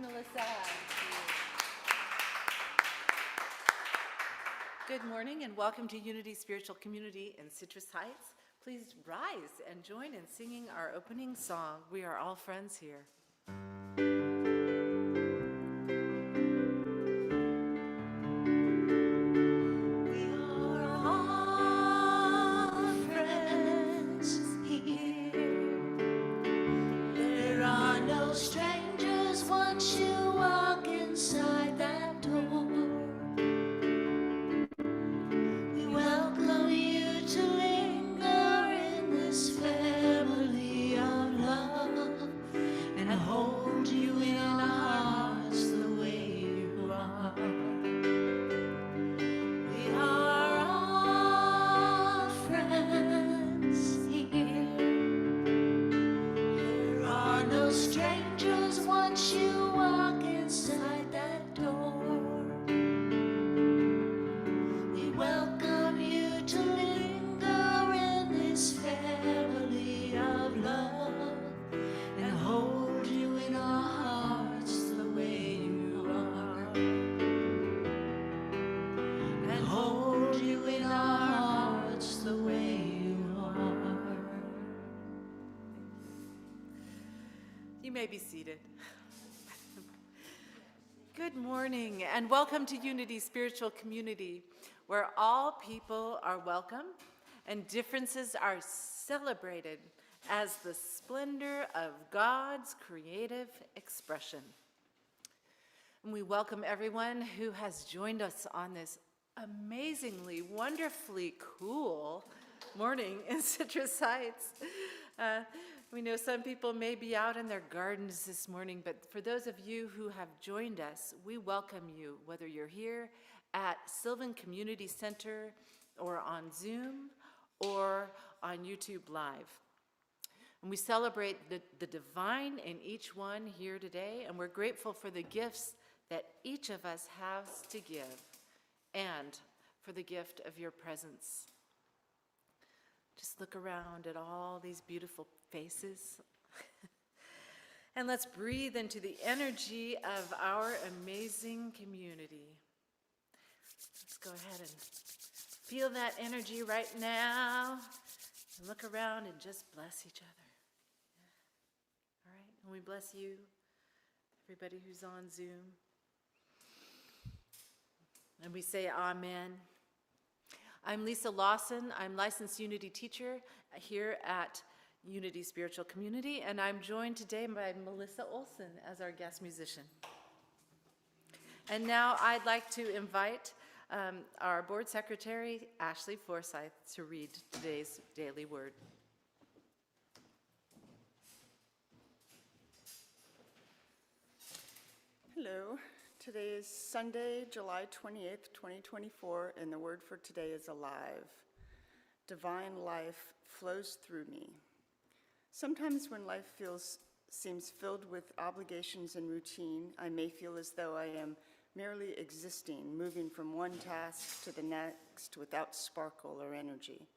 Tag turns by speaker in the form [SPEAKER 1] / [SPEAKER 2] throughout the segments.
[SPEAKER 1] Melissa. Good morning and welcome to Unity Spiritual Community in Citrus Heights. Please rise and join in singing our opening song, We Are All Friends Here.
[SPEAKER 2] Strangers, once you walk inside that door, we welcome you to linger in this family of love and hold you in our hearts the way you are. We are all friends here. There are no strangers once you walk inside that door. We welcome you to linger in this family of love and hold you in our hearts the way you are. And hold you in our hearts the way you are.
[SPEAKER 1] You may be seated. Good morning and welcome to Unity Spiritual Community, where all people are welcome and differences are celebrated as the splendor of God's creative expression. And we welcome everyone who has joined us on this amazingly, wonderfully cool morning in Citrus Heights. We know some people may be out in their gardens this morning, but for those of you who have joined us, we welcome you, whether you're here at Sylvan Community Center or on Zoom or on YouTube Live. And we celebrate the divine in each one here today, and we're grateful for the gifts that each of us has to give and for the gift of your presence. Just look around at all these beautiful faces. And let's breathe into the energy of our amazing community. Let's go ahead and feel that energy right now. And look around and just bless each other. All right, and we bless you, everybody who's on Zoom. And we say amen. I'm Lisa Lawson. I'm licensed Unity teacher here at Unity Spiritual Community, and I'm joined today by Melissa Olsen as our guest musician. And now I'd like to invite our board secretary, Ashley Forsyth, to read today's daily word.
[SPEAKER 3] Hello. Today is Sunday, July 28th, 2024, and the word for today is alive. Divine life flows through me. Sometimes when life seems filled with obligations and routine, I may feel as though I am merely existing, moving from one task to the next without sparkle or energy.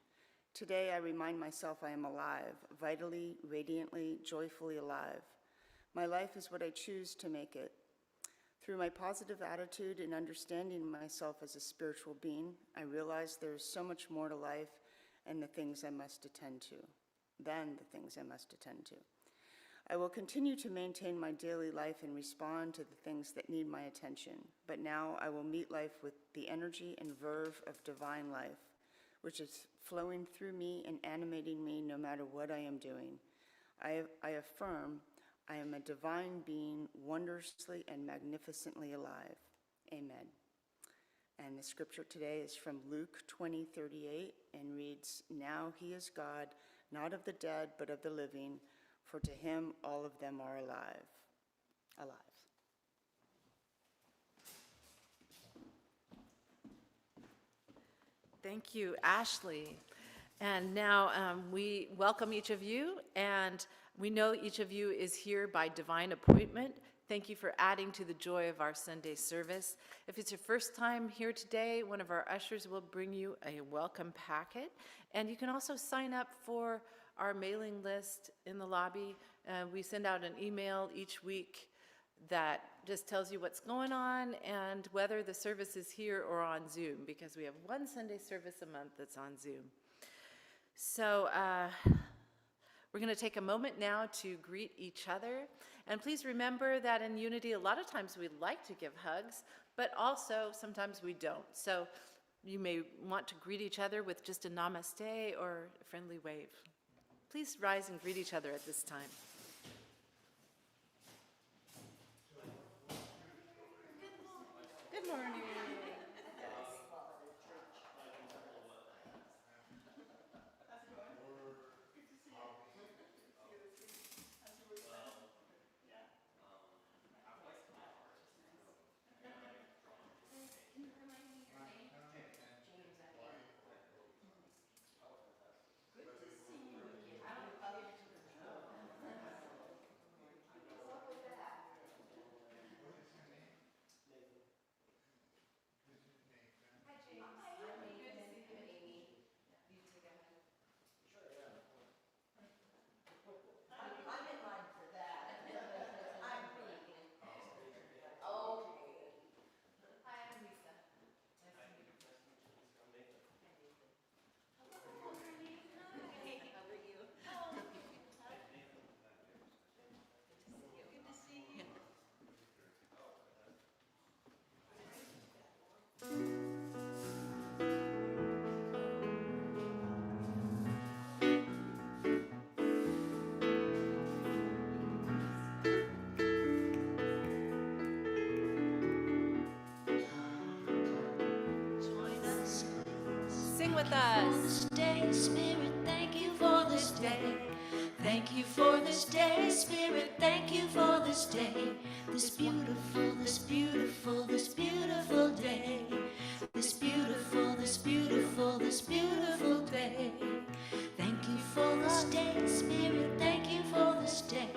[SPEAKER 3] Today I remind myself I am alive, vitally, radiantly, joyfully alive. My life is what I choose to make it. Through my positive attitude and understanding myself as a spiritual being, I realize there is so much more to life and the things I must attend to. I will continue to maintain my daily life and respond to the things that need my attention, but now I will meet life with the energy and verve of divine life, which is flowing through me and animating me no matter what I am doing. I affirm I am a divine being, wondrously and magnificently alive. Amen. And the scripture today is from Luke 20:38 and reads, "Now he is God, not of the dead, but of the living, for to him all of them are alive." Alive.
[SPEAKER 1] Thank you, Ashley. And now we welcome each of you, and we know each of you is here by divine appointment. Thank you for adding to the joy of our Sunday service. If it's your first time here today, one of our ushers will bring you a welcome packet, and you can also sign up for our mailing list in the lobby. We send out an email each week that just tells you what's going on and whether the service is here or on Zoom, because we have one Sunday service a month that's on Zoom. So we're going to take a moment now to greet each other. And please remember that in Unity, a lot of times we like to give hugs, but also sometimes we don't. So you may want to greet each other with just a namaste or a friendly wave. Please rise and greet each other at this time. Good morning. Sing with us.
[SPEAKER 2] This day, Spirit, thank you for this day. Thank you for this day, Spirit, thank you for this day. This beautiful, this beautiful, this beautiful day. This beautiful, this beautiful, this beautiful day. Thank you for this day, Spirit, thank you for this day.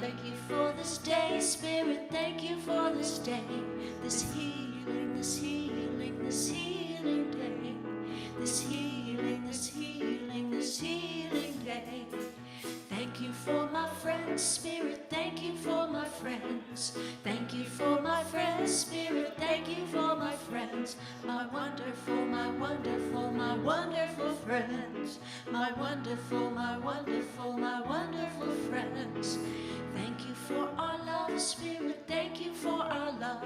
[SPEAKER 2] Thank you for this day, Spirit, thank you for this day. This healing, this healing, this healing day. This healing, this healing, this healing day. Thank you for my friends, Spirit, thank you for my friends. Thank you for my friends, Spirit, thank you for my friends. My wonderful, my wonderful, my wonderful friends. My wonderful, my wonderful, my wonderful friends. Thank you for our love, Spirit, thank you for our love.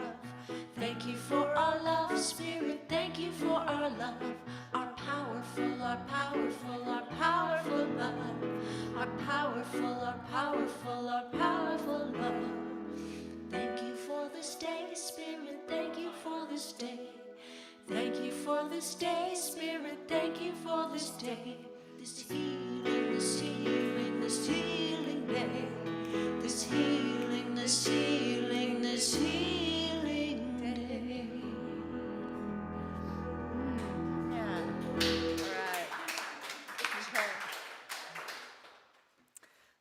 [SPEAKER 2] Thank you for our love, Spirit, thank you for our love. Our powerful, our powerful, our powerful love. Our powerful, our powerful, our powerful love. Thank you for this day, Spirit, thank you for this day. Thank you for this day, Spirit, thank you for this day. This healing, this healing, this healing day. This healing, this healing, this healing day.
[SPEAKER 1] Yeah. All right. Okay.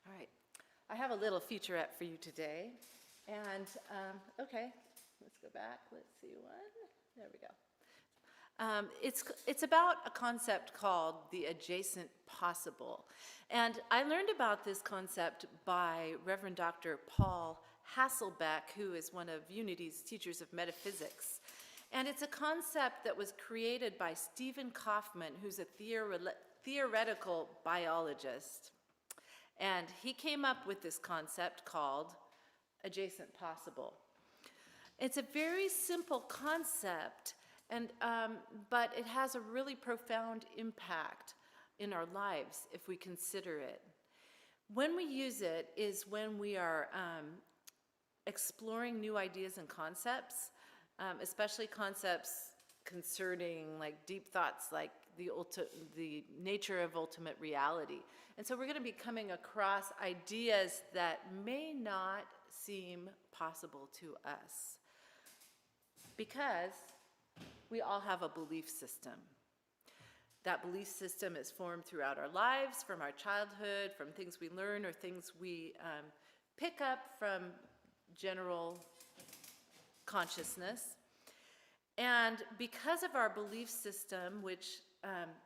[SPEAKER 1] All right. I have a little featurette for you today. And, okay, let's go back. Let's see one. There we go. It's about a concept called the adjacent possible. And I learned about this concept by Reverend Dr. Paul Hasselbeck, who is one of Unity's teachers of metaphysics. And it's a concept that was created by Stephen Kaufman, who's a theoretical biologist. And he came up with this concept called adjacent possible. It's a very simple concept, and but it has a really profound impact in our lives if we consider it. When we use it is when we are exploring new ideas and concepts, especially concepts concerning like deep thoughts like the nature of ultimate reality. And so we're going to be coming across ideas that may not seem possible to us because we all have a belief system. That belief system is formed throughout our lives, from our childhood, from things we learn or things we pick up from general consciousness. And because of our belief system, which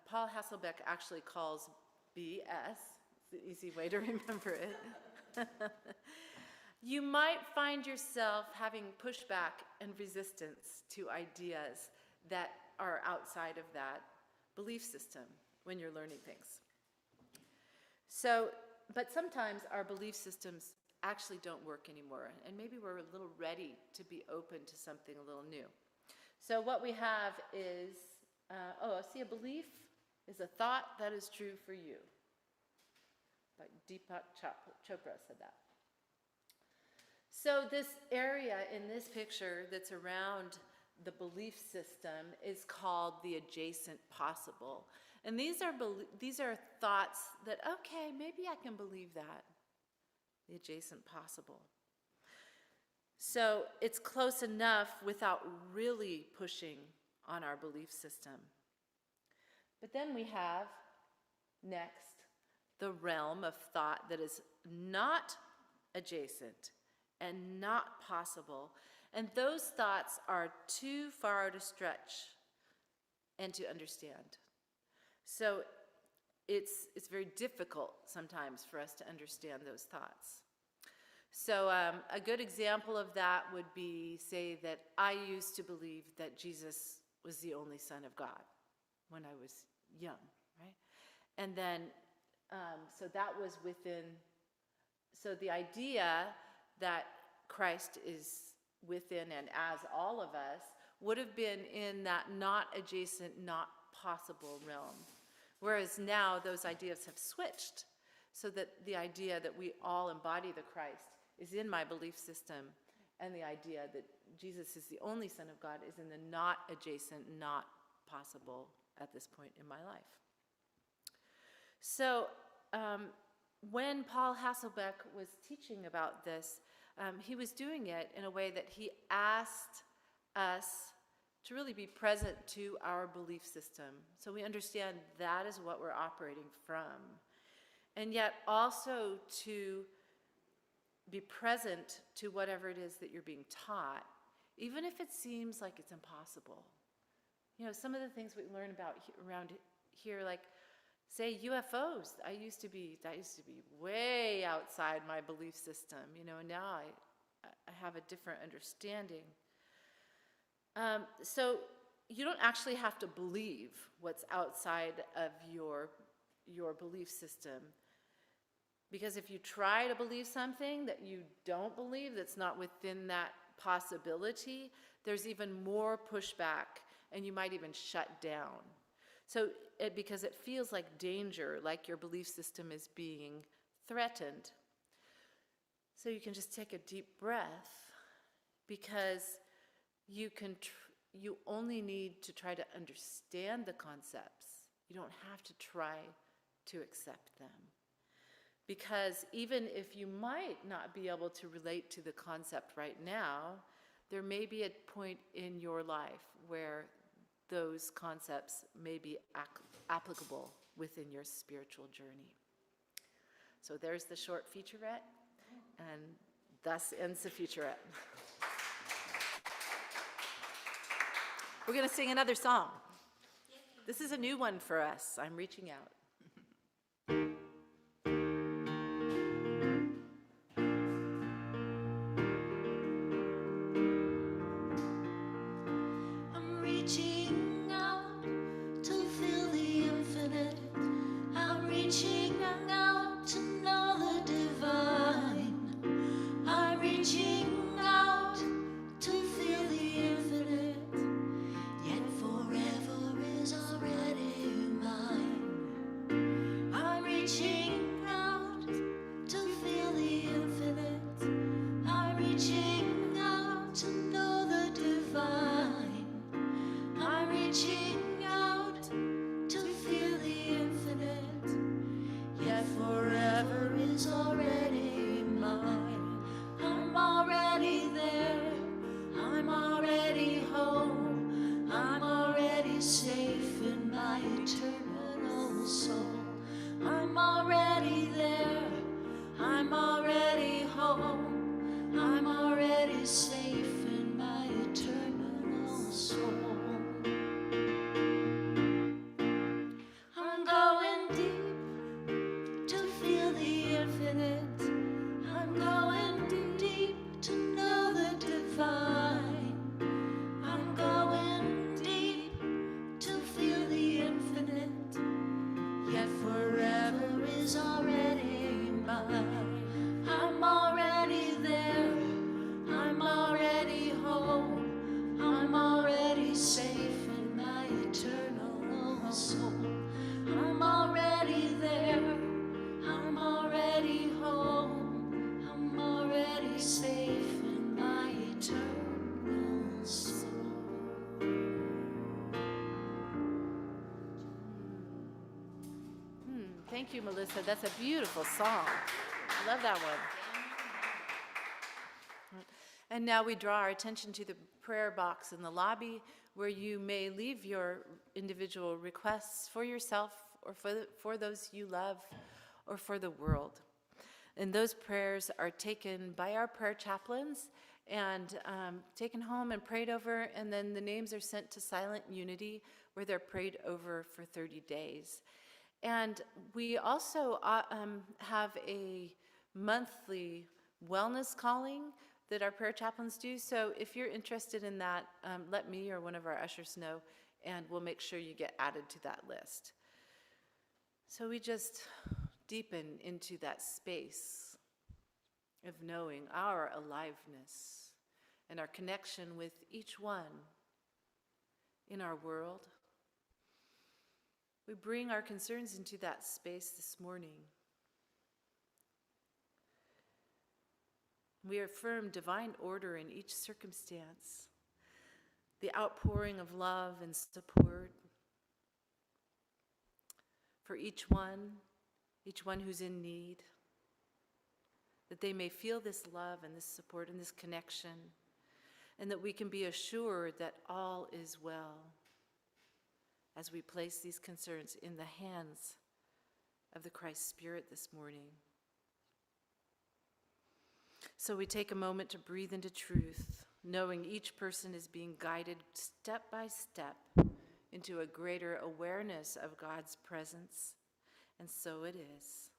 [SPEAKER 1] Paul Hasselbeck actually calls BS, it's the easy way to remember it, You might find yourself having pushback and resistance to ideas that are outside of that belief system when you're learning things. But sometimes our belief systems actually don't work anymore, and maybe we're a little ready to be open to something a little new. So what we have is, a belief is a thought that is true for you. But Deepak Chopra said that. So this area in this picture that's around the belief system is called the adjacent possible. And these are thoughts that, okay, maybe I can believe that. The adjacent possible. So it's close enough without really pushing on our belief system. But then we have, next, the realm of thought that is not adjacent and not possible. And those thoughts are too far to stretch and to understand. So it's very difficult sometimes for us to understand those thoughts. So a good example of that would be, say, that I used to believe that Jesus was the only Son of God when I was young, right? And then, so that was within, so the idea that Christ is within and as all of us would have been in that not adjacent, not possible realm. Whereas now those ideas have switched so that the idea that we all embody the Christ is in my belief system, and the idea that Jesus is the only Son of God is in the not adjacent, not possible at this point in my life. So when Paul Hasselbeck was teaching about this, he was doing it in a way that he asked us to really be present to our belief system, so we understand that is what we're operating from, and yet also to be present to whatever it is that you're being taught, even if it seems like it's impossible. You know, some of the things we learn about around here, like, say, UFOs. I used to be way outside my belief system, you know, and now I have a different understanding. So you don't actually have to believe what's outside of your belief system. Because if you try to believe something that you don't believe, that's not within that possibility, there's even more pushback, and you might even shut down. So because it feels like danger, like your belief system is being threatened. So you can just take a deep breath, because you only need to try to understand the concepts. You don't have to try to accept them. Because even if you might not be able to relate to the concept right now, there may be a point in your life where those concepts may be applicable within your spiritual journey. So there's the short featurette, and thus ends the featurette. We're going to sing another song. This is a new one for us. I'm reaching out.
[SPEAKER 2] I'm going deep
[SPEAKER 1] Thank you, Melissa. That's a beautiful song. I love that one. And now we draw our attention to the prayer box in the lobby where you may leave your individual requests for yourself or for those you love or for the world. And those prayers are taken by our prayer chaplains and taken home and prayed over, and then the names are sent to Silent Unity where they're prayed over for 30 days. And we also have a monthly wellness calling that our prayer chaplains do. So if you're interested in that, let me or one of our ushers know, and we'll make sure you get added to that list. So we just deepen into that space of knowing our aliveness and our connection with each one in our world. We bring our concerns into that space this morning. We affirm divine order in each circumstance, the outpouring of love and support for each one who's in need, that they may feel this love and this support and this connection, and that we can be assured that all is well as we place these concerns in the hands of the Christ Spirit this morning. So we take a moment to breathe into truth, knowing each person is being guided step by step into a greater awareness of God's presence. And so it is.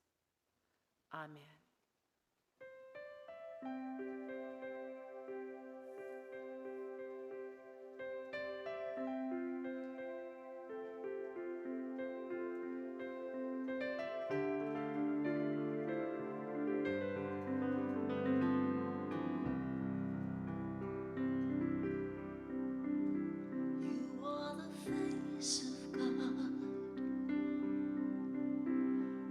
[SPEAKER 1] Amen.
[SPEAKER 2] You are the face of God.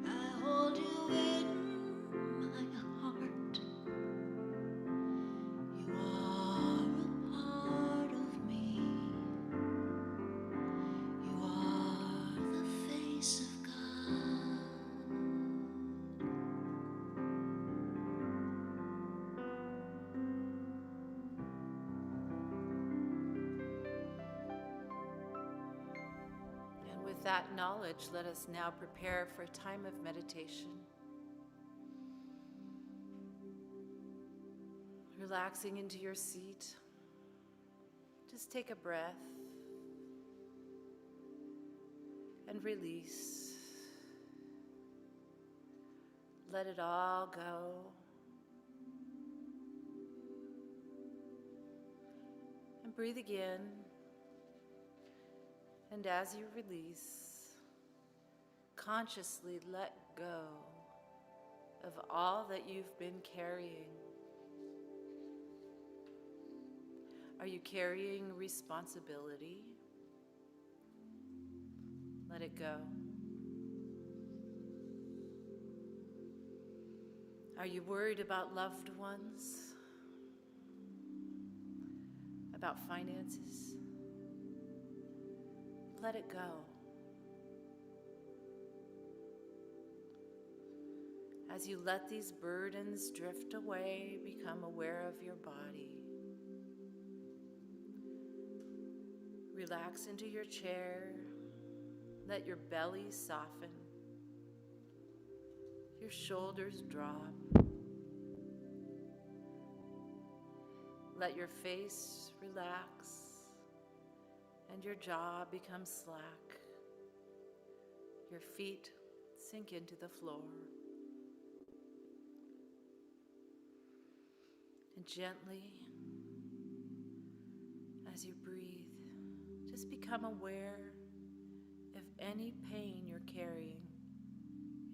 [SPEAKER 2] I hold you in my heart. You are a part of me. You are the face of God.
[SPEAKER 1] And with that knowledge, let us now prepare for a time of meditation. Relaxing into your seat, just take a breath and release. Let it all go. And breathe again. And as you release, consciously let go of all that you've been carrying. Are you carrying responsibility? Let it go. Are you worried about loved ones? About finances? Let it go. As you let these burdens drift away, become aware of your body. Relax into your chair. Let your belly soften. Your shoulders drop. Let your face relax and your jaw become slack. Your feet sink into the floor. And gently, as you breathe, just become aware of any pain you're carrying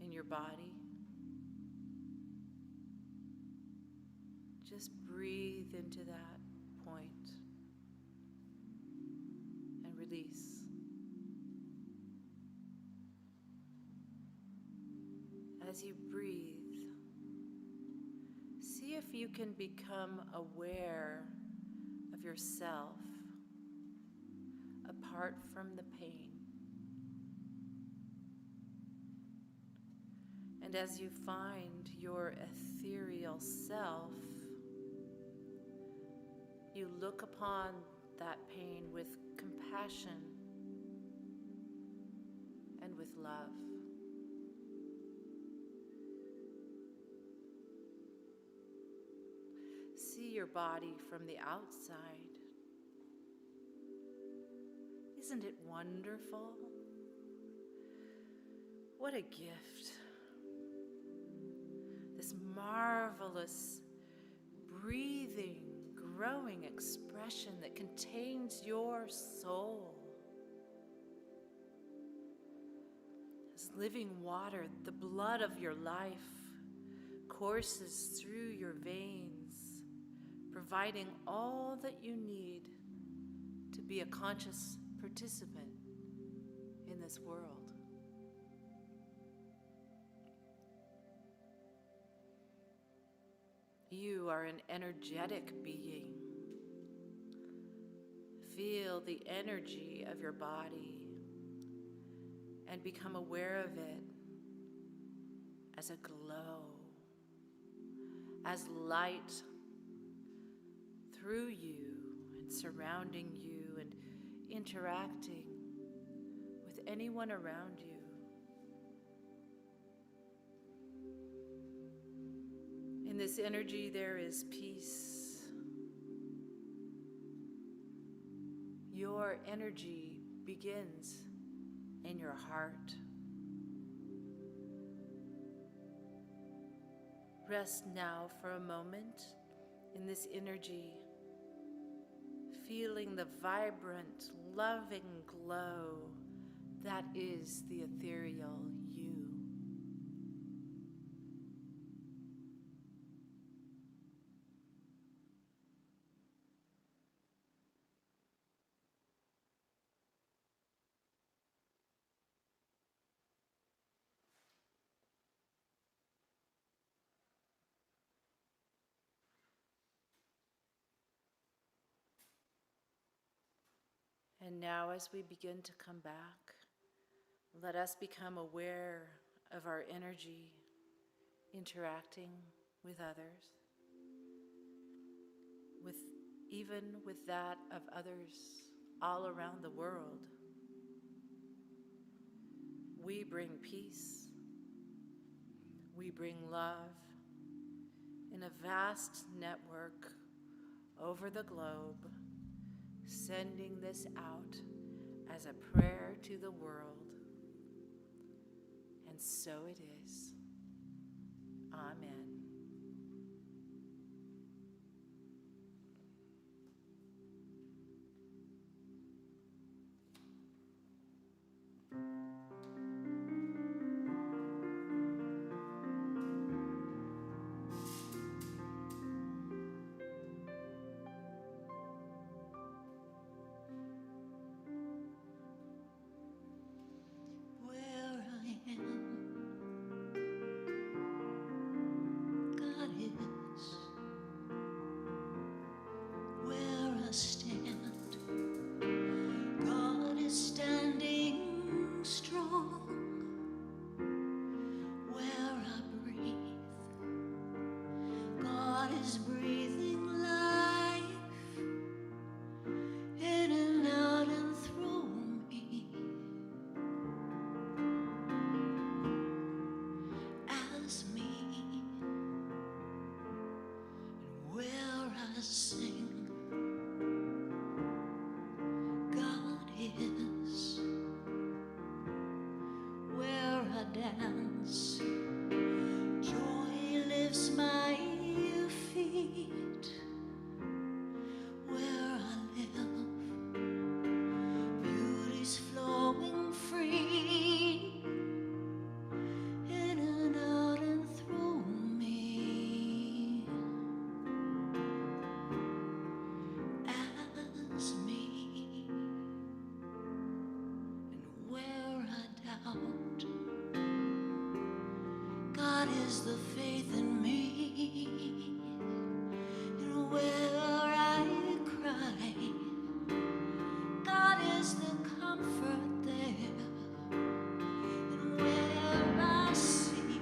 [SPEAKER 1] in your body. Just breathe into that point and release. As you breathe, see if you can become aware of yourself apart from the pain. And as you find your ethereal self, you look upon that pain with compassion and with love. See your body from the outside. Isn't it wonderful? What a gift. This marvelous, breathing, growing expression that contains your soul. As living water, the blood of your life courses through your veins, providing all that you need to be a conscious participant in this world. You are an energetic being. Feel the energy of your body and become aware of it as a glow, as light through you and surrounding you and interacting with anyone around you. In this energy, there is peace. Your energy begins in your heart. Rest now for a moment in this energy, feeling the vibrant, loving glow that is the ethereal you. And now, as we begin to come back, let us become aware of our energy interacting with others, even with that of others all around the world. We bring peace, we bring love in a vast network over the globe, sending this out as a prayer to the world. And so it is. Amen.
[SPEAKER 2] Where I am, God is. Where I stand, God is standing strong. Where I breathe, God is breathing life in and out and through me. As me, and where I sing, God is. Where I dance, joy lifts my feet. Where I live, beauty's flowing free in and out and through me. As me, and where I doubt, God is the faith in me. And where I cry, God is the comfort there. And where I seek,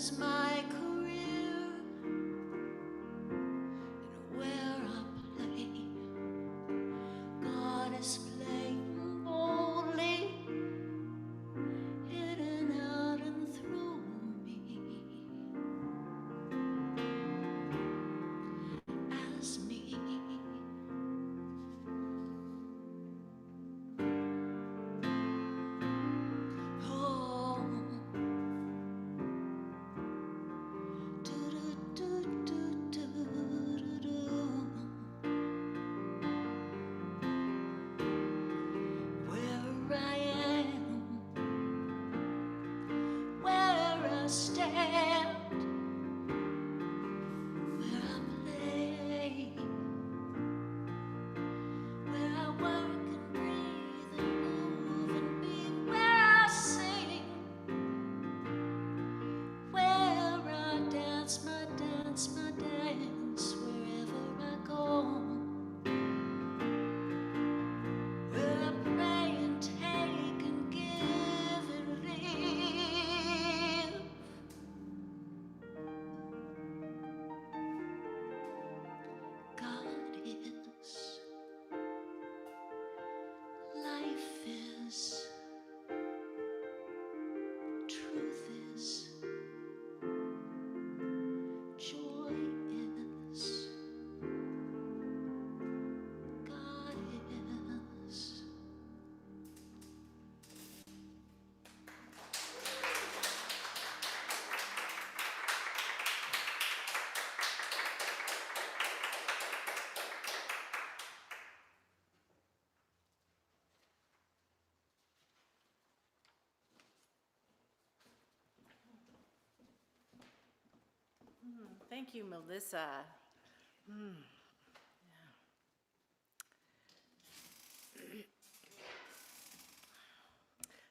[SPEAKER 2] is my career and where I play. God is playing boldly, hidden out and through me. As me. Oh. Where I am, where I stand, where I play, where I work and breathe and move and be, where I sing, where I dance my dance, wherever I go. Where I pray and take and give and live. God is, life is, truth is, joy is, God is.
[SPEAKER 1] Thank you, Melissa.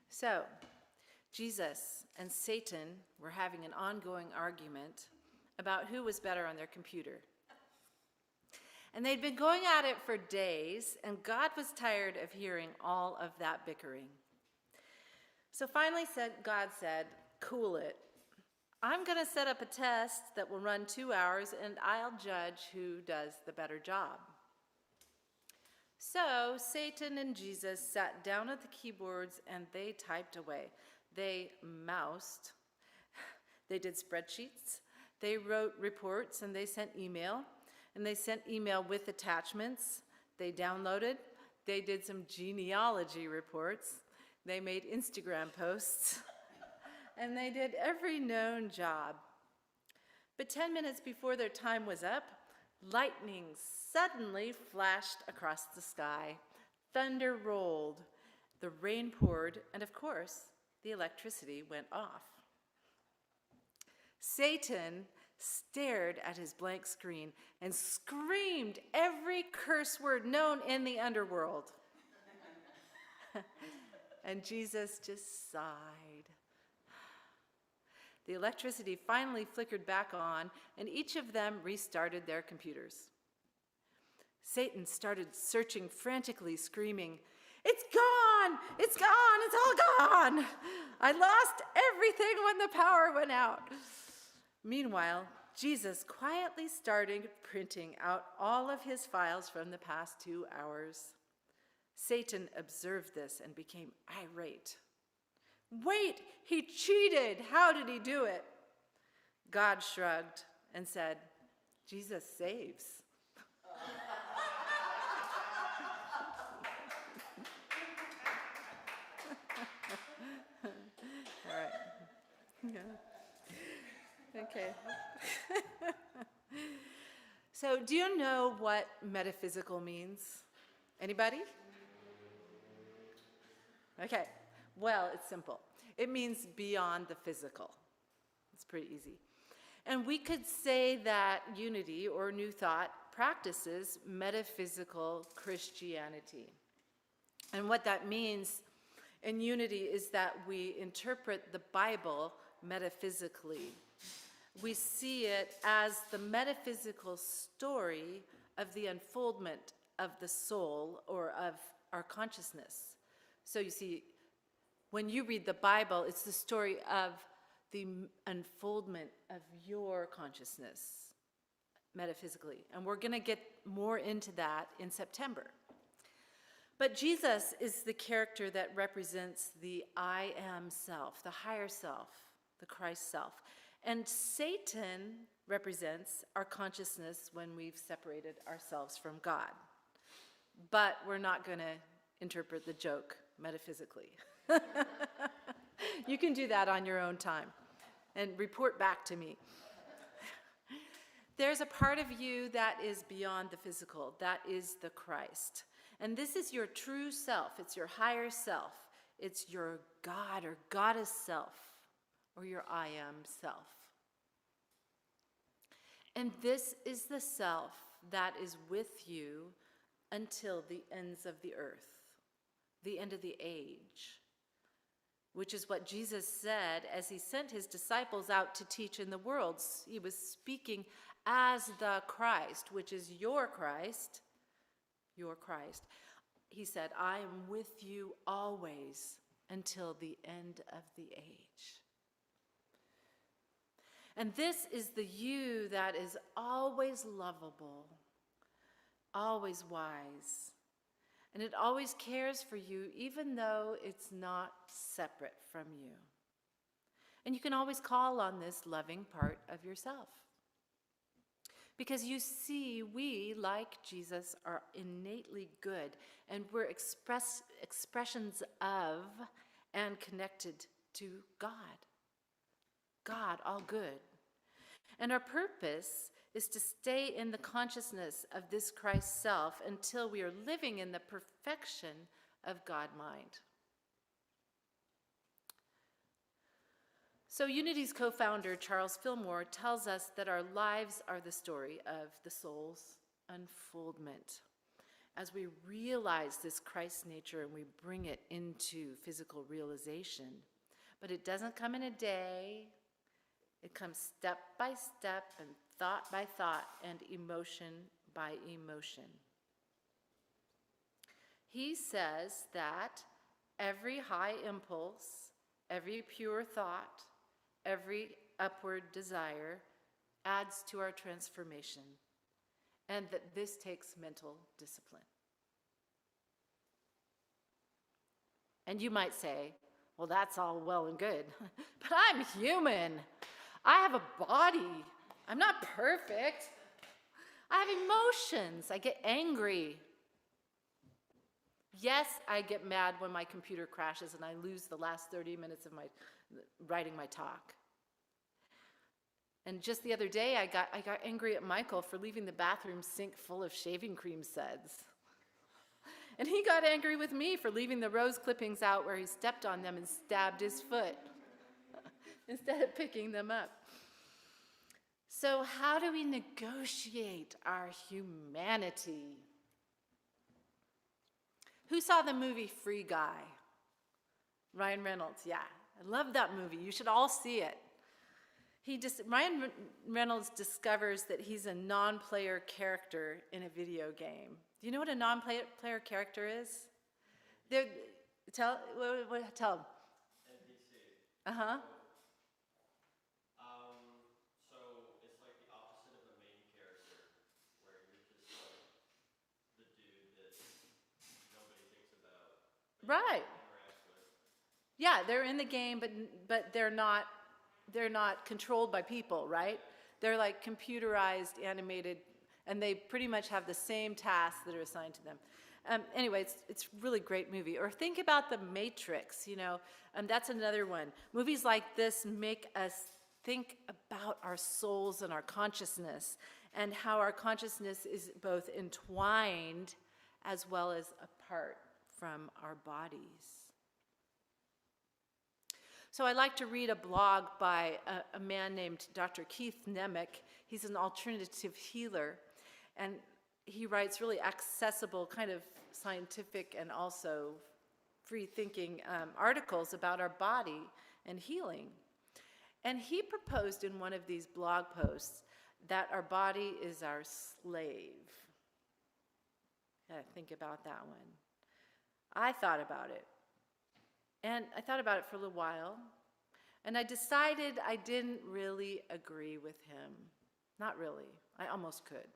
[SPEAKER 1] So, Jesus and Satan were having an ongoing argument about who was better on their computer. And they'd been going at it for days, and God was tired of hearing all of that bickering. So finally God said, "Cool it. I'm going to set up a test that will run 2 hours, and I'll judge who does the better job." So Satan and Jesus sat down at the keyboards, and they typed away. They moused. They did spreadsheets. They wrote reports, and they sent email. And they sent email with attachments. They downloaded. They did some genealogy reports. They made Instagram posts. And they did every known job. But 10 minutes before their time was up, lightning suddenly flashed across the sky. Thunder rolled. The rain poured, and of course, the electricity went off. Satan stared at his blank screen and screamed every curse word known in the underworld. And Jesus just sighed. The electricity finally flickered back on, and each of them restarted their computers. Satan started searching frantically, screaming, "It's gone! It's gone! It's all gone! I lost everything when the power went out." Meanwhile, Jesus quietly started printing out all of his files from the past 2 hours. Satan observed this and became irate. "Wait, he cheated. How did he do it?" God shrugged and said, "Jesus saves." All right. Yeah. Okay. So, do you know what metaphysical means? Anybody? Okay. Well, it's simple. It means beyond the physical. It's pretty easy. And we could say that Unity, or New Thought, practices metaphysical Christianity. And what that means in Unity is that we interpret the Bible metaphysically. We see it as the metaphysical story of the unfoldment of the soul or of our consciousness. So you see, when you read the Bible, it's the story of the unfoldment of your consciousness metaphysically. And we're going to get more into that in September. But Jesus is the character that represents the I am self, the higher self, the Christ self. And Satan represents our consciousness when we've separated ourselves from God. But we're not going to interpret the joke metaphysically. You can do that on your own time and report back to me. There's a part of you that is beyond the physical. That is the Christ. And this is your true self. It's your higher self. It's your God or goddess self, or your I am self. And this is the self that is with you until the ends of the earth, the end of the age, which is what Jesus said as he sent his disciples out to teach in the world. He was speaking as the Christ, which is your Christ, your Christ. He said, I am with you always until the end of the age. And this is the you that is always lovable, always wise, and it always cares for you, even though it's not separate from you. And you can always call on this loving part of yourself. Because you see, we, like Jesus, are innately good, and we're expressions of and connected to God. God, all good. And our purpose is to stay in the consciousness of this Christ self until we are living in the perfection of God mind. So Unity's co-founder, Charles Fillmore, tells us that our lives are the story of the soul's unfoldment. As we realize this Christ nature and we bring it into physical realization. But it doesn't come in a day. It comes step by step and thought by thought and emotion by emotion. He says that every high impulse, every pure thought, every upward desire adds to our transformation, and that this takes mental discipline. And you might say, well, that's all well and good, but I'm human. I have a body. I'm not perfect. I have emotions. I get angry. Yes, I get mad when my computer crashes and I lose the last 30 minutes of my writing my talk. And just the other day, I got angry at Michael for leaving the bathroom sink full of shaving cream suds. And he got angry with me for leaving the rose clippings out where he stepped on them and stabbed his foot instead of picking them up. So how do we negotiate our humanity? Who saw the movie Free Guy? Ryan Reynolds, yeah. I love that movie. You should all see it. Ryan Reynolds discovers that he's a non-player character in a video game. Do you know what a non-player character is? Tell them.
[SPEAKER 4] NPC.
[SPEAKER 1] Uh-huh.
[SPEAKER 4] So it's like the opposite of a main character, where you're just like the dude that nobody thinks about.
[SPEAKER 1] Right.
[SPEAKER 4] Interacts with.
[SPEAKER 1] Yeah, they're in the game, but they're not controlled by people, right? They're like computerized, animated, and they pretty much have the same tasks that are assigned to them. Anyway, it's a really great movie. Or think about The Matrix, that's another one. Movies like this make us think about our souls and our consciousness, and how our consciousness is both entwined as well as apart from our bodies. So I like to read a blog by a man named Dr. Keith Nemec. He's an alternative healer, and he writes really accessible, kind of scientific and also free-thinking articles about our body and healing. And he proposed in one of these blog posts that our body is our slave. Gotta think about that one. I thought about it. And I thought about it for a little while, And I decided I didn't really agree with him. Not really, I almost could.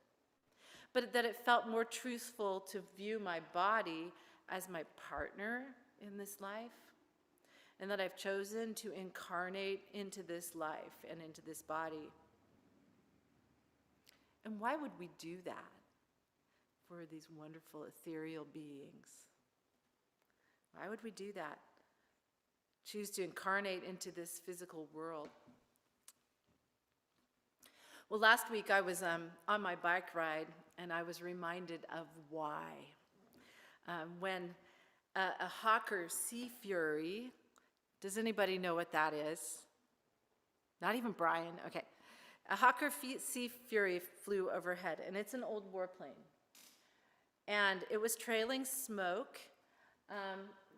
[SPEAKER 1] But that it felt more truthful to view my body as my partner in this life, and that I've chosen to incarnate into this life and into this body. And why would we do that for these wonderful ethereal beings? Why would we do that? Choose to incarnate into this physical world. Well, last week I was on my bike ride, and I was reminded of why. When a hawker sea fury, does anybody know what that is? Not even Brian? Okay. A hawker sea fury flew overhead, and it's an old warplane. And it was trailing smoke.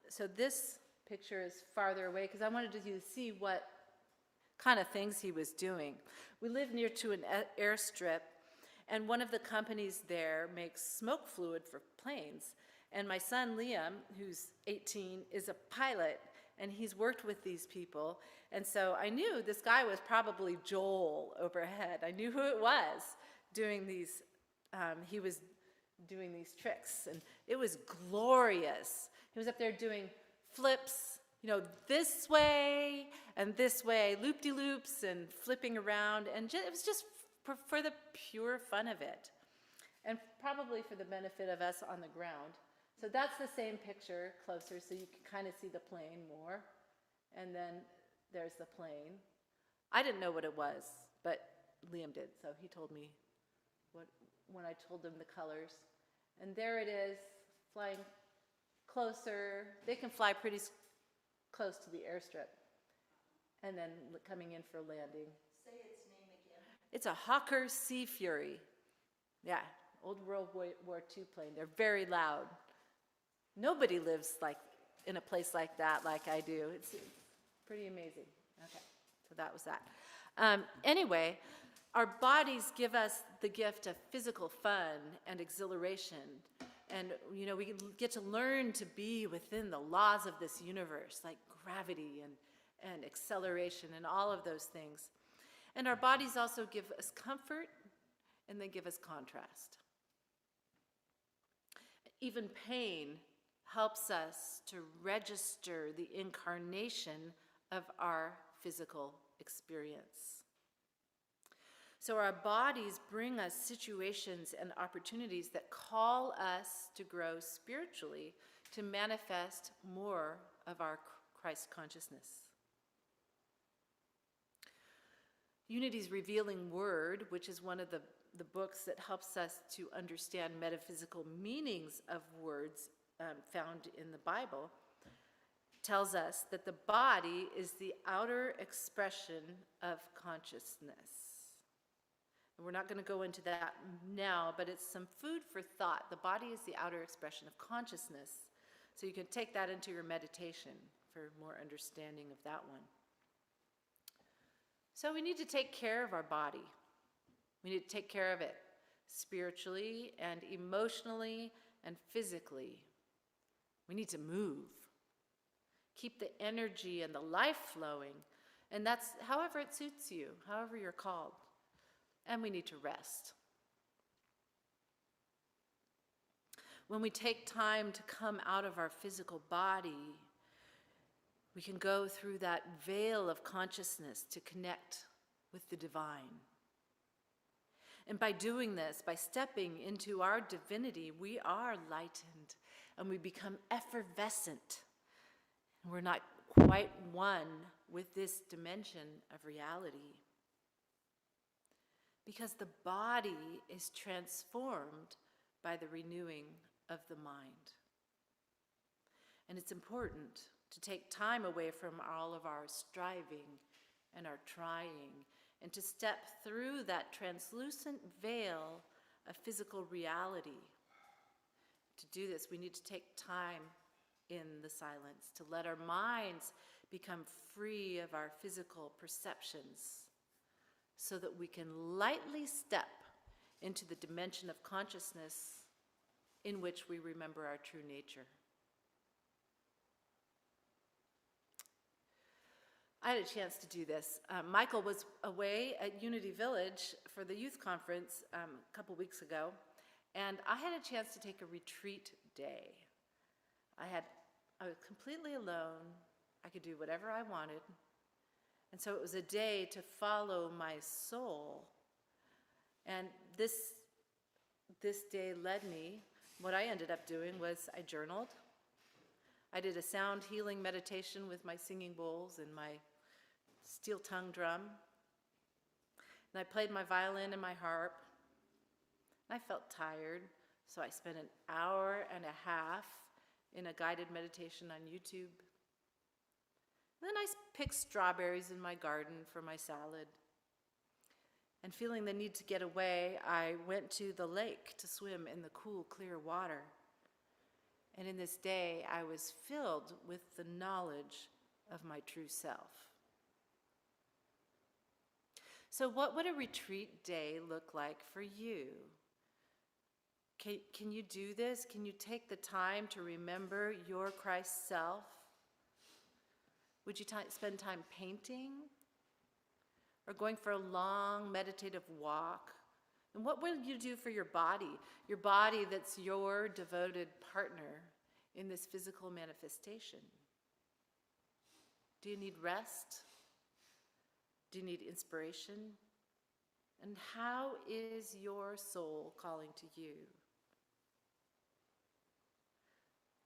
[SPEAKER 1] So this picture is farther away because I wanted you to see what kind of things he was doing. We live near to an airstrip, and one of the companies there makes smoke fluid for planes. And my son Liam, who's 18, is a pilot, and he's worked with these people. And so I knew this guy was probably Joel overhead. I knew who it was doing these, he was doing these tricks, and it was glorious. He was up there doing flips, this way, loop-de-loops, and flipping around, and it was just for the pure fun of it, and probably for the benefit of us on the ground. So that's the same picture closer, so you can kind of see the plane more, and then there's the plane. I didn't know what it was, but Liam did, so he told me when I told him the colors. And there it is, flying closer. They can fly pretty close to the airstrip, and then coming in for landing.
[SPEAKER 2] Say its name again.
[SPEAKER 1] It's a Hawker Sea Fury. Yeah, old World War II plane. They're very loud. Nobody lives in a place like that like I do. It's pretty amazing. Okay, so that was that. Anyway, our bodies give us the gift of physical fun and exhilaration. And, we get to learn to be within the laws of this universe, like gravity and acceleration and all of those things. And our bodies also give us comfort, and they give us contrast. Even pain helps us to register the incarnation of our physical experience. So our bodies bring us situations and opportunities that call us to grow spiritually, to manifest more of our Christ consciousness. Unity's Revealing Word, which is one of the books that helps us to understand metaphysical meanings of words found in the Bible, tells us that the body is the outer expression of consciousness. And we're not going to go into that now, but it's some food for thought. The body is the outer expression of consciousness. So you can take that into your meditation for more understanding of that one. So we need to take care of our body. We need to take care of it spiritually and emotionally and physically. We need to move. Keep the energy and the life flowing. And that's however it suits you, however you're called. And we need to rest. When we take time to come out of our physical body, we can go through that veil of consciousness to connect with the divine. And by doing this, by stepping into our divinity, we are lightened and we become effervescent. And we're not quite one with this dimension of reality. Because the body is transformed by the renewing of the mind. And it's important to take time away from all of our striving and our trying, and to step through that translucent veil of physical reality. To do this, we need to take time in the silence, to let our minds become free of our physical perceptions, so that we can lightly step into the dimension of consciousness in which we remember our true nature. I had a chance to do this. Michael was away at Unity Village for the youth conference a couple weeks ago, and I had a chance to take a retreat day. I was completely alone. I could do whatever I wanted. And so it was a day to follow my soul. And this day led me, what I ended up doing was I journaled. I did a sound healing meditation with my singing bowls and my steel tongue drum. And I played my violin and my harp. And I felt tired, so I spent an hour and a half in a guided meditation on YouTube. Then I picked strawberries in my garden for my salad. And feeling the need to get away, I went to the lake to swim in the cool, clear water. And in this day, I was filled with the knowledge of my true self. So what would a retreat day look like for you? Can you do this? Can you take the time to remember your Christ self? Would you spend time painting? Or going for a long meditative walk? And what will you do for your body that's your devoted partner in this physical manifestation? Do you need rest? Do you need inspiration? And how is your soul calling to you?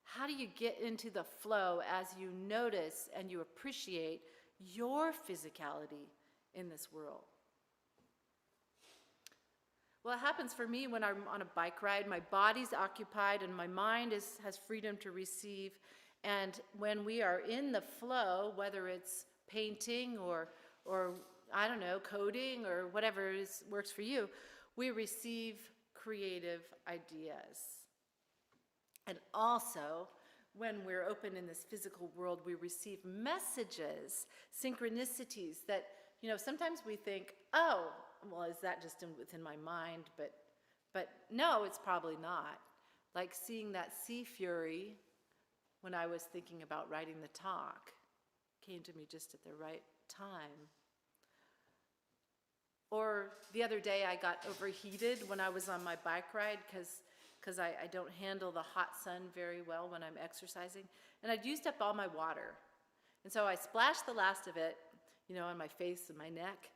[SPEAKER 1] How do you get into the flow as you notice and you appreciate your physicality in this world? Well, it happens for me when I'm on a bike ride. My body's occupied and my mind has freedom to receive. And when we are in the flow, whether it's painting or I don't know, coding or whatever works for you, we receive creative ideas. And also, when we're open in this physical world, we receive messages, synchronicities that, sometimes we think, oh, well, is that just within my mind? But no, it's probably not. Like seeing that sea fury when I was thinking about writing the talk came to me just at the right time. Or the other day I got overheated when I was on my bike ride because I don't handle the hot sun very well when I'm exercising. And I'd used up all my water. And so I splashed the last of it, on my face and my neck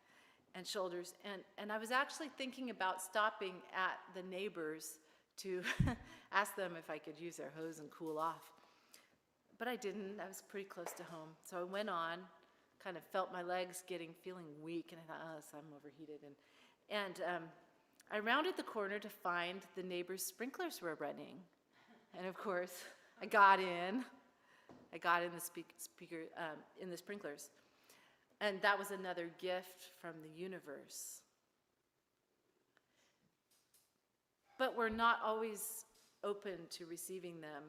[SPEAKER 1] and shoulders. And I was actually thinking about stopping at the neighbors to ask them if I could use their hose and cool off. But I didn't. I was pretty close to home. So I went on, kind of felt my legs feeling weak, and I thought, oh, so I'm overheated. And I rounded the corner to find the neighbor's sprinklers were running. And of course, I got in the sprinklers. And that was another gift from the universe. But we're not always open to receiving them.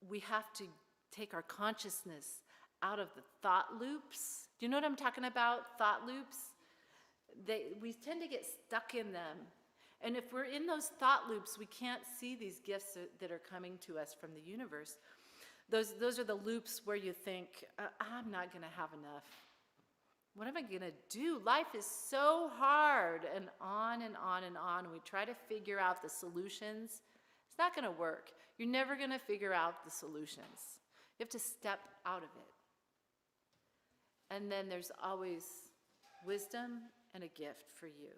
[SPEAKER 1] We have to take our consciousness out of the thought loops. Do you know what I'm talking about? Thought loops? We tend to get stuck in them. And if we're in those thought loops, we can't see these gifts that are coming to us from the universe. Those are the loops where you think, I'm not going to have enough. What am I going to do? Life is so hard, and on and on and on. We try to figure out the solutions. It's not going to work. You're never going to figure out the solutions. You have to step out of it. And then there's always wisdom and a gift for you.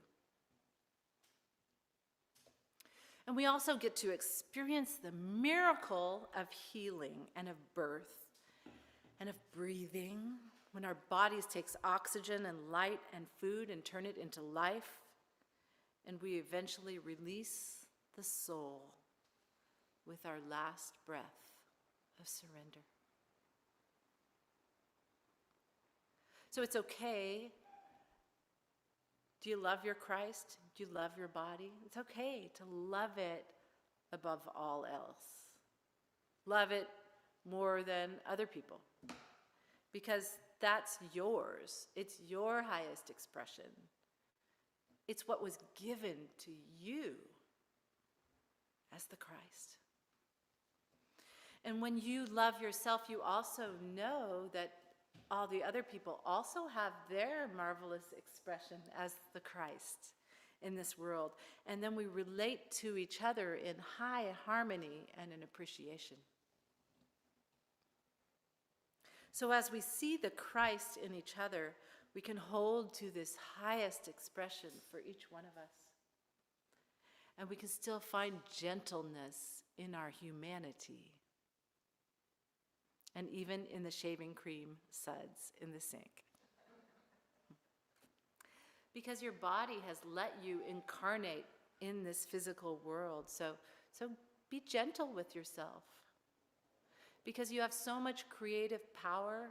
[SPEAKER 1] And we also get to experience the miracle of healing and of birth and of breathing when our bodies takes oxygen and light and food and turn it into life, and we eventually release the soul with our last breath of surrender. So it's okay. Do you love your Christ? Do you love your body? It's okay to love it above all else. Love it more than other people, because that's yours. It's your highest expression. It's what was given to you as the Christ. And when you love yourself, you also know that all the other people also have their marvelous expression as the Christ in this world. And then we relate to each other in high harmony and in appreciation. So as we see the Christ in each other, we can hold to this highest expression for each one of us. And we can still find gentleness in our humanity. And even in the shaving cream suds in the sink. Because your body has let you incarnate in this physical world. So be gentle with yourself. Because you have so much creative power,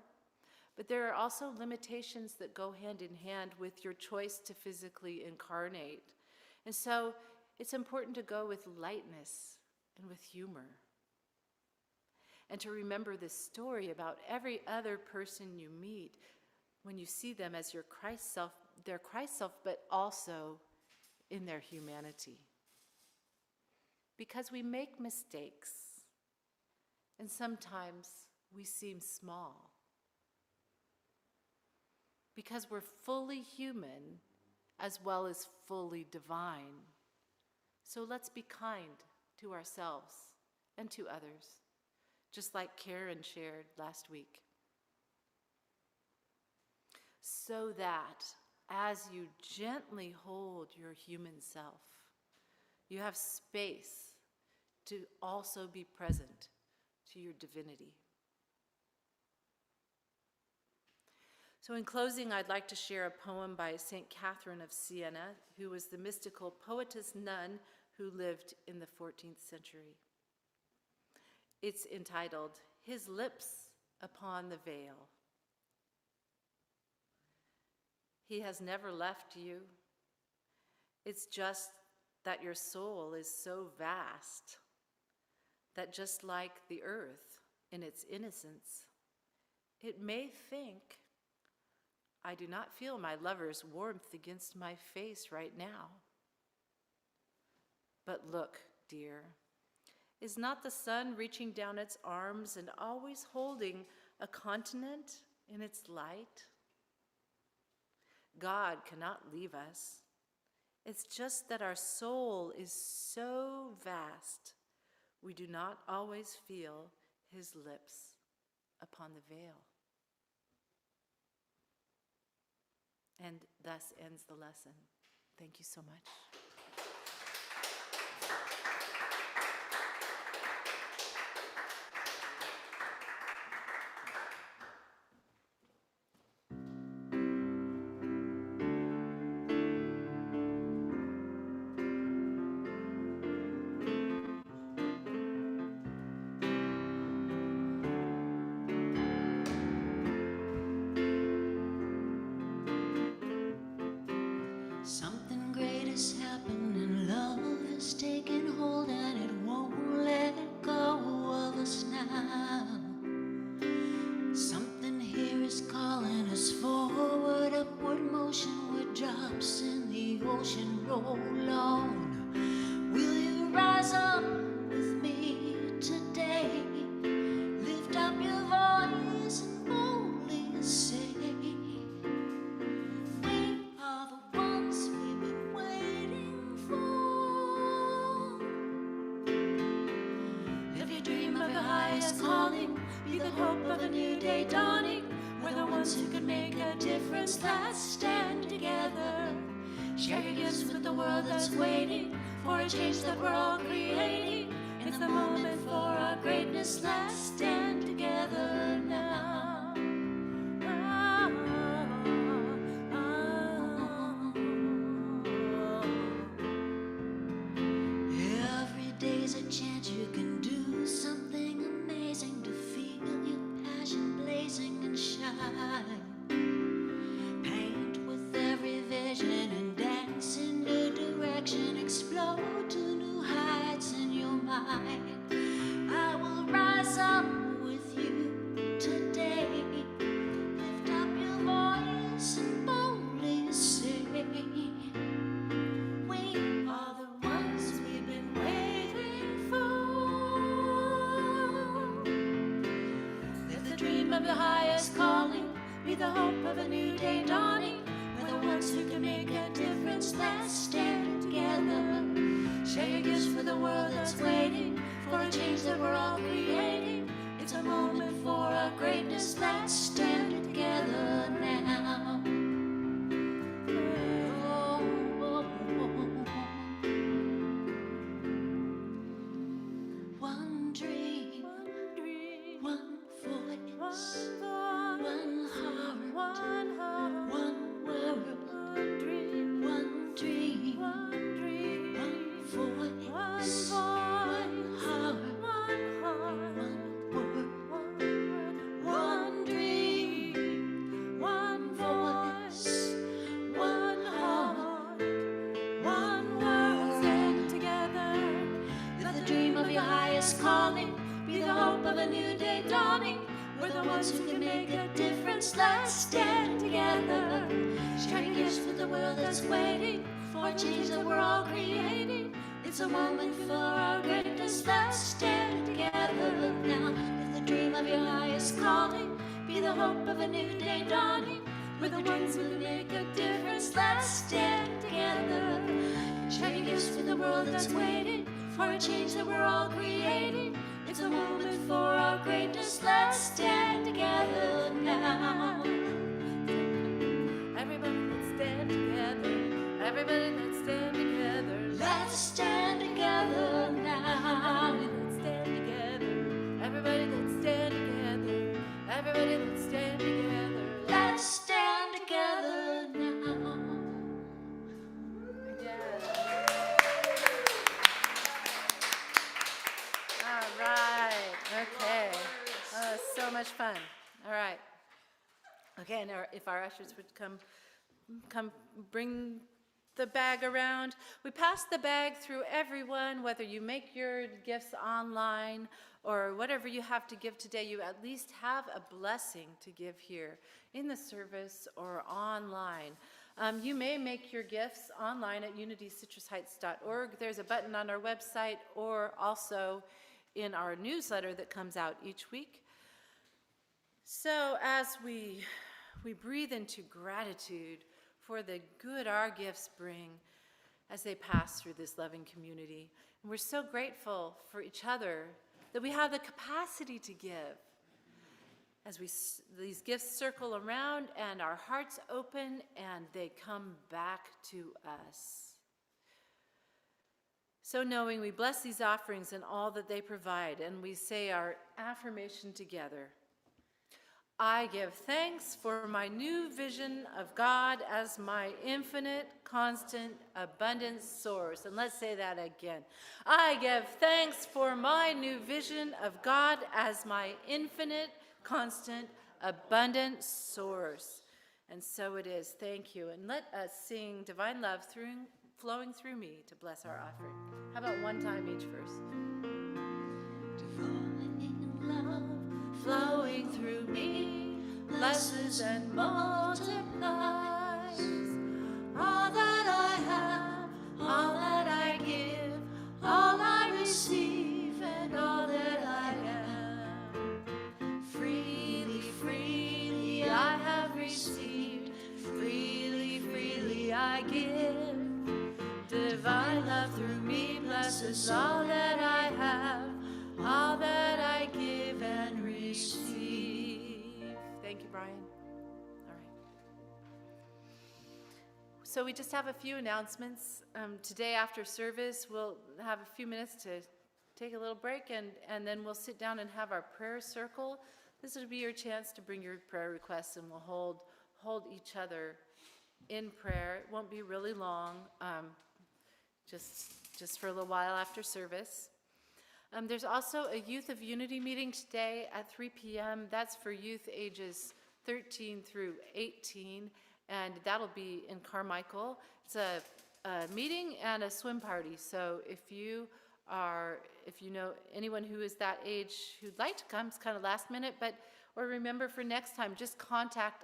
[SPEAKER 1] but there are also limitations that go hand in hand with your choice to physically incarnate. And so it's important to go with lightness and with humor. And to remember this story about every other person you meet when you see them as your Christ self, their Christ self, but also in their humanity. Because we make mistakes, and sometimes we seem small. Because we're fully human as well as fully divine. So let's be kind to ourselves and to others, just like Karen shared last week. So that as you gently hold your human self, you have space to also be present to your divinity. So in closing, I'd like to share a poem by St. Catherine of Siena, who was the mystical poetess nun who lived in the 14th century. It's entitled, "His Lips Upon the Veil." He has never left you. It's just that your soul is so vast that just like the earth in its innocence, it may think, I do not feel my lover's warmth against my face right now. But look, dear, is not the sun reaching down its arms and always holding a continent in its light? God cannot leave us. It's just that our soul is so vast, we do not always feel his lips upon the veil. And thus ends the lesson. Thank you so much.
[SPEAKER 2] Something great has happened and love has taken hold and it won't let go of us now. Something here is calling us forward, upward motion where drops in the ocean roll on. Will you rise up with me today? Lift up your voice and boldly say, calling, be the hope of a new day dawning. We're the ones who can make a difference. Let's stand together. Share your gifts with the world that's waiting for a change that we're all creating. It's the moment for our greatness. Let's stand together now. Every day's a chance you can do something amazing to feel your passion blazing and shine. Paint with every vision and dance in new direction. Explode to new heights in your mind. I will rise up with you today. Lift up your voice and boldly say, we are the ones we've been waiting for. Let the dream of the highest calling be the hope of a new day dawning. We're the ones who can make a difference. Let's stand together. Share your gifts for the world that's waiting for a change that we're all creating. It's a moment for our greatness. Let's stand together now. Oh, oh, oh. One dream, one voice, one heart, one world. One dream, one voice, one heart, one word. One dream, one voice, one heart, one word. Stand together. Live the dream of your highest calling. Be the hope of a new day dawning. We're the ones who can make a difference. Let's stand together. Sharing gifts for the world that's waiting for a change that we're all creating. It's a moment for our greatness. Let's stand together now. Live the dream of your highest calling. Be the hope of a new day dawning. We're the ones who can make a difference. Let's stand together. Sharing gifts for the world that's waiting for a change that we're all creating. It's a moment for our greatness. Let's stand together now.
[SPEAKER 1] Everybody, let's stand together. Everybody, let's stand together.
[SPEAKER 2] Let's stand together now.
[SPEAKER 1] Let's stand together. Everybody, let's stand together. Everybody, let's stand together.
[SPEAKER 2] Let's stand together now.
[SPEAKER 1] All right. Okay. Oh, so much fun. All right. Okay, and if our ushers would come bring the bag around. We pass the bag through everyone, whether you make your gifts online or whatever you have to give today, you at least have a blessing to give here in the service or online. You may make your gifts online at unitycitrusheights.org. There's a button on our website or also in our newsletter that comes out each week. So as we breathe into gratitude for the good our gifts bring as they pass through this loving community. And we're so grateful for each other that we have the capacity to give. As these gifts circle around and our hearts open and they come back to us. So knowing we bless these offerings and all that they provide, and we say our affirmation together. I give thanks for my new vision of God as my infinite, constant, abundant source. And let's say that again. I give thanks for my new vision of God as my infinite, constant, abundant source. And so it is. Thank you. And let us sing Divine Love flowing through me to bless our offering. How about one time each verse?
[SPEAKER 2] Divine love flowing through me, blesses and multiplies all that I have, all that I give, all I receive, and all that I am. Freely, freely I have received, freely, freely I give. Divine love through me blesses all that I have, all that I give and receive.
[SPEAKER 1] Thank you, Brian. All right. So we just have a few announcements. Today after service, we'll have a few minutes to take a little break, and then we'll sit down and have our prayer circle. This will be your chance to bring your prayer requests, and we'll hold each other in prayer. It won't be really long, just for a little while after service. There's also a Youth of Unity meeting today at 3 p.m. That's for youth ages 13 through 18, and that'll be in Carmichael. It's a meeting and a swim party, so if you know anyone who is that age who'd like to come, it's kind of last minute, or remember for next time, just contact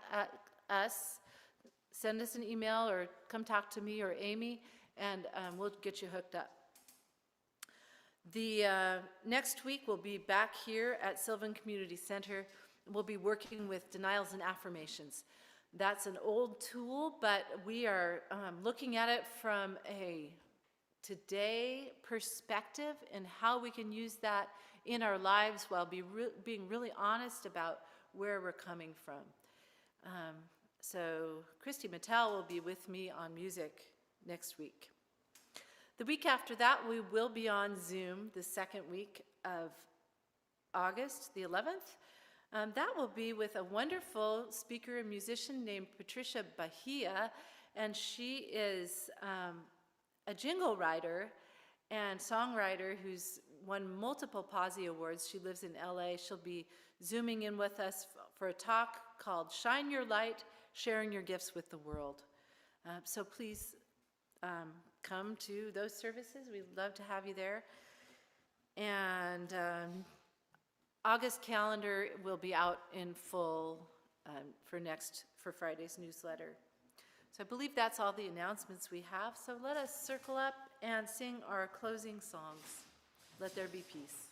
[SPEAKER 1] us, send us an email, or come talk to me or Amy, and we'll get you hooked up. The next week we'll be back here at Sylvan Community Center we'll be working with denials and affirmations. That's an old tool, but we are looking at it from a today perspective and how we can use that in our lives while being really honest about where we're coming from. So Christy Mattel will be with me on music next week. The week after that, we will be on Zoom the second week of August, the 11th. That will be with a wonderful speaker and musician named Patricia Bahia, and she is a jingle writer and songwriter who's won multiple Posse Awards. She lives in LA. She'll be Zooming in with us for a talk called Shine Your Light, Sharing Your Gifts with the World. So please come to those services. We'd love to have you there. And August calendar will be out in full for Friday's newsletter. So I believe that's all the announcements we have. So let us circle up and sing our closing songs. Let there be peace.